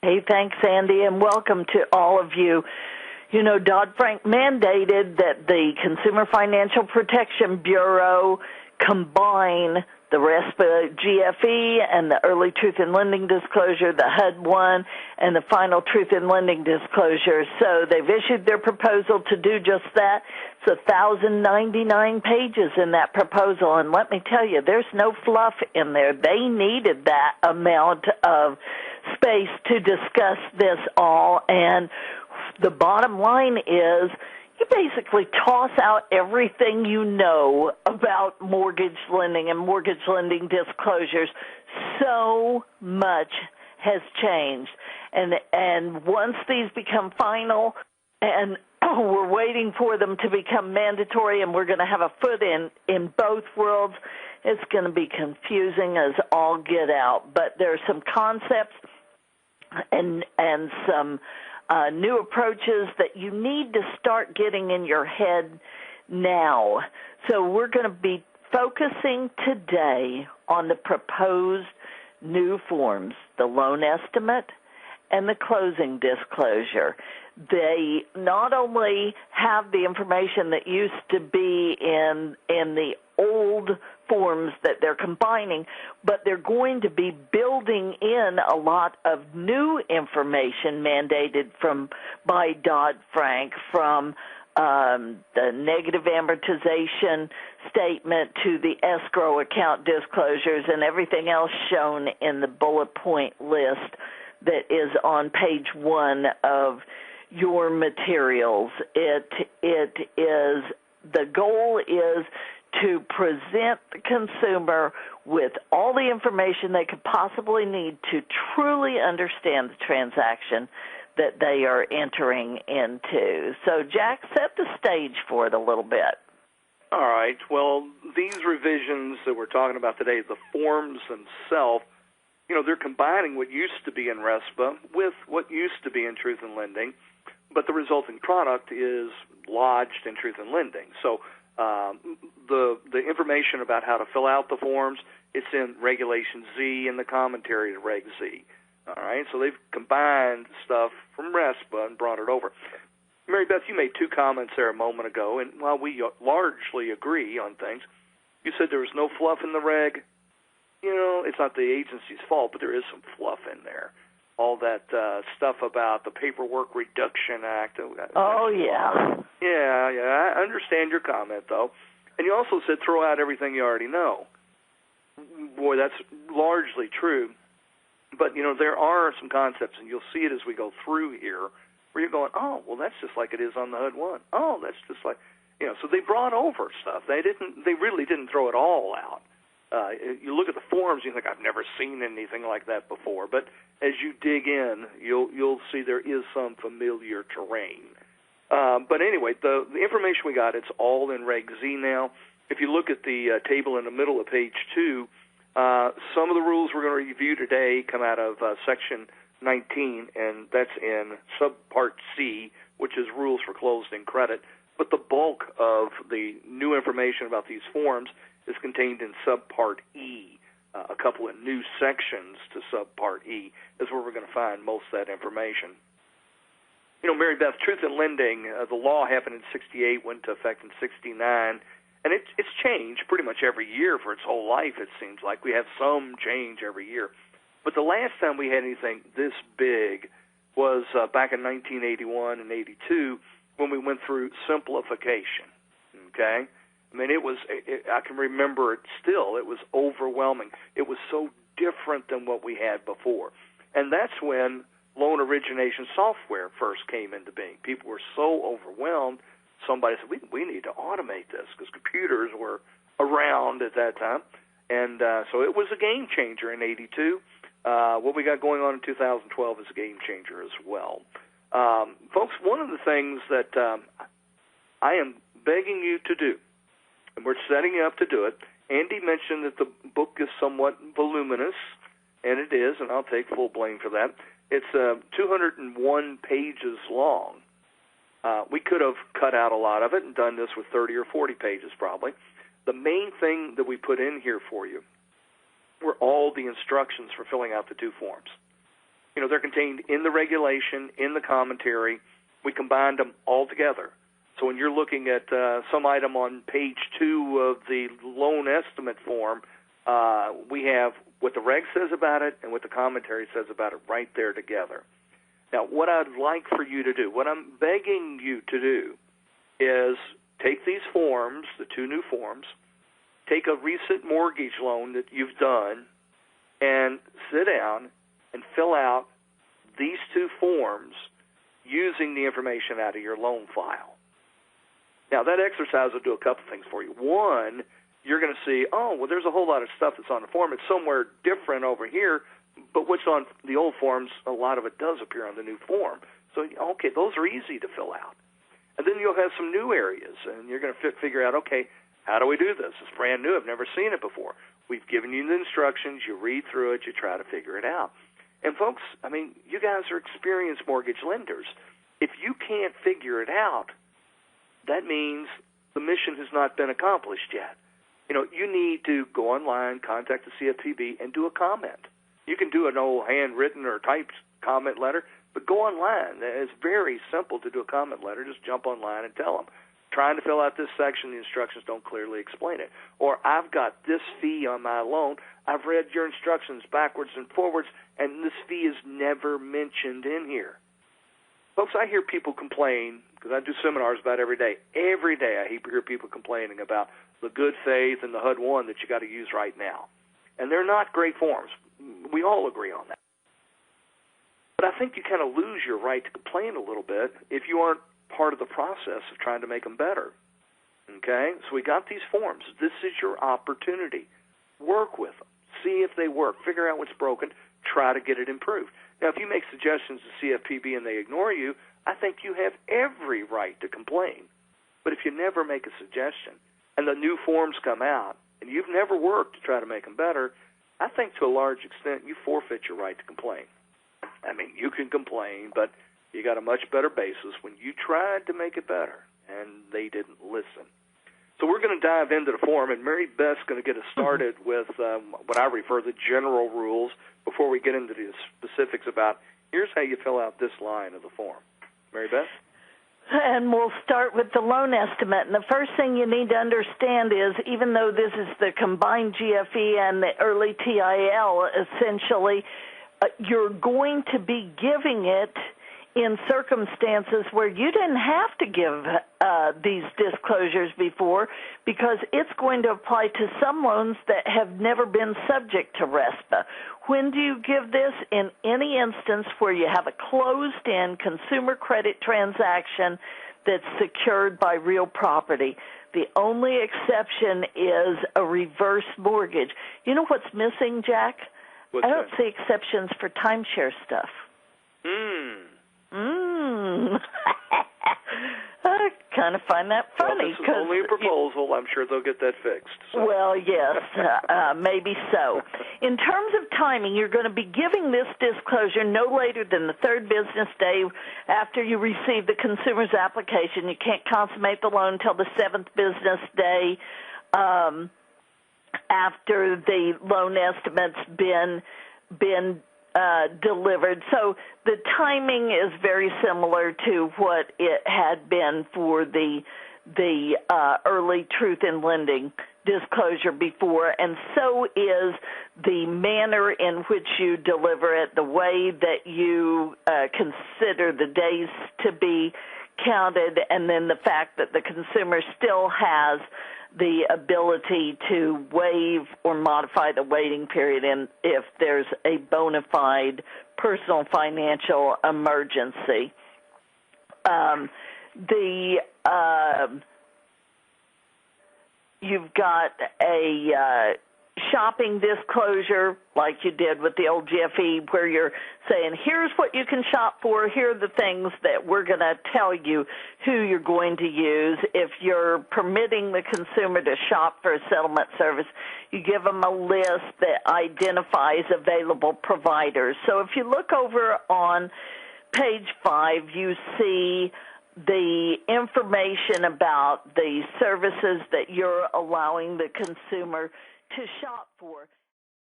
Hey, thanks, Andy, and welcome to all of you. You know, Dodd-Frank mandated that the Consumer Financial Protection Bureau combine the RESPA GFE and the Early Truth in Lending Disclosure, the HUD-1, and the Final Truth in Lending Disclosure. So they've issued their proposal to do just that. It's 1,099 pages in that proposal, and let me tell you, there's no fluff in there. They needed that amount of space to discuss this all, and the bottom line is you basically toss out everything you know about mortgage lending and mortgage lending disclosures. So much has changed. And once these become final, and we're waiting for them to become mandatory, and we're going to have a foot in both worlds, it's going to be confusing as all get out. But there are some concepts and some new approaches that you need to start getting in your head now. So we're going to be focusing today on the proposed new forms, the loan estimate and the closing disclosure. They not only have the information that used to be in the old forms that they're combining, but they're going to be building in a lot of new information mandated by Dodd-Frank, from the negative amortization statement to the escrow account disclosures and everything else shown in the bullet point list that is on page 1 of your materials. It is, the goal is to present the consumer with all the information they could possibly need to truly understand the transaction that they are entering into. So, Jack, set the stage for it a little bit. All right. Well, these revisions that we're talking about today, the forms themselves, you know, they're combining what used to be in RESPA with what used to be in Truth in Lending, but the resulting product is lodged in Truth in Lending. So the information about how to fill out the forms, it's in Regulation Z and the commentary to Reg Z. All right, so they've combined stuff from RESPA and brought it over. Mary Beth, you made two comments there a moment ago, and while we largely agree on things, you said there was no fluff in the reg. You know, it's not the agency's fault, but there is some fluff in there. All that stuff about the Paperwork Reduction Act. Oh, yeah. Yeah, I understand your comment, though. And you also said throw out everything you already know. Boy, that's largely true. But, you know, there are some concepts, and you'll see it as we go through here, where you're going, oh, well, that's just like it is on the HUD-1. Oh, that's just like, you know, so they brought over stuff. They really didn't throw it all out. You look at the forms, you think, I've never seen anything like that before. But as you dig in, you'll see there is some familiar terrain. But anyway, the information we got, it's all in Reg Z now. If you look at the table in the middle of page 2, some of the rules we're going to review today come out of Section 19, and that's in Subpart C, which is rules for closed-end credit. But the bulk of the new information about these forms is contained in Subpart E. A couple of new sections to Subpart E is where we're going to find most of that information. You know, Mary Beth, Truth in Lending, the law happened in 68, went into effect in 69, and it's changed pretty much every year for its whole life, it seems like. We have some change every year. But the last time we had anything this big was back in 1981 and 82 when we went through simplification, okay? I mean, I can remember it still. It was overwhelming. It was so different than what we had before. And that's when loan origination software first came into being. People were so overwhelmed, somebody said, we need to automate this, because computers were around at that time. And so it was a game changer in 82. What we got going on in 2012 is a game changer as well. Folks, one of the things that I am begging you to do, and we're setting you up to do it. Andy mentioned that the book is somewhat voluminous, and it is, and I'll take full blame for that. It's 201 pages long. We could have cut out a lot of it and done this with 30 or 40 pages probably. The main thing that we put in here for you were all the instructions for filling out the two forms. They're contained in the regulation, in the commentary. We combined them all together. So when you're looking at some item on page 2 of the loan estimate form, we have what the reg says about it and what the commentary says about it right there together. Now, what I'd like for you to do, what I'm begging you to do, is take these forms, the 2 new forms, take a recent mortgage loan that you've done, and sit down and fill out these 2 forms using the information out of your loan file. Now, that exercise will do a couple things for you. One, you're going to see, there's a whole lot of stuff that's on the form. It's somewhere different over here, but what's on the old forms, a lot of it does appear on the new form. So, okay, those are easy to fill out. And then you'll have some new areas, and you're going to figure out, okay, how do we do this? It's brand new. I've never seen it before. We've given you the instructions. You read through it. You try to figure it out. And, folks, you guys are experienced mortgage lenders. If you can't figure it out, that means the mission has not been accomplished yet. You need to go online, contact the CFPB, and do a comment. You can do an old handwritten or typed comment letter, but go online. It's very simple to do a comment letter. Just jump online and tell them, trying to fill out this section, the instructions don't clearly explain it. Or, I've got this fee on my loan. I've read your instructions backwards and forwards, and this fee is never mentioned in here. Folks, I hear people complain, because I do seminars about every day. Every day I hear people complaining about the good faith and the HUD-1 that you got to use right now. And they're not great forms. We all agree on that. But I think you kind of lose your right to complain a little bit if you aren't part of the process of trying to make them better. Okay? So we got these forms. This is your opportunity. Work with them. See if they work. Figure out what's broken. Try to get it improved. Now, if you make suggestions to CFPB and they ignore you, I think you have every right to complain. But if you never make a suggestion and the new forms come out and you've never worked to try to make them better, I think to a large extent you forfeit your right to complain. You can complain, but you got a much better basis when you tried to make it better and they didn't listen. So we're going to dive into the form, and Mary Beth's going to get us started with what I refer to the general rules before we get into the specifics about here's how you fill out this line of the form. Mary Beth? And we'll start with the loan estimate. And the first thing you need to understand is, even though this is the combined GFE and the early TIL, essentially, you're going to be giving it in circumstances where you didn't have to give these disclosures before, because it's going to apply to some loans that have never been subject to RESPA. When do you give this? In any instance where you have a closed-end consumer credit transaction that's secured by real property. The only exception is a reverse mortgage. You know what's missing, Jack? What's I don't that? see exceptions for timeshare stuff. I kind of find that funny. Well, this is only a proposal. I'm sure they'll get that fixed. So. Well, yes, maybe so. In terms of timing, you're going to be giving this disclosure no later than the 3rd business day after you receive the consumer's application. You can't consummate the loan until the 7th business day after the loan estimate's been delivered. So the timing is very similar to what it had been for the early truth in lending disclosure before, and so is the manner in which you deliver it, the way that you consider the days to be counted, and then the fact that the consumer still has the ability to waive or modify the waiting period if there's a bona fide personal financial emergency. You've got a shopping disclosure like you did with the old GFE, where you're saying, here's what you can shop for, here are the things that we're going to tell you who you're going to use. If you're permitting the consumer to shop for a settlement service, you give them a list that identifies available providers. So if you look over on page 5, you see the information about the services that you're allowing the consumer to shop for.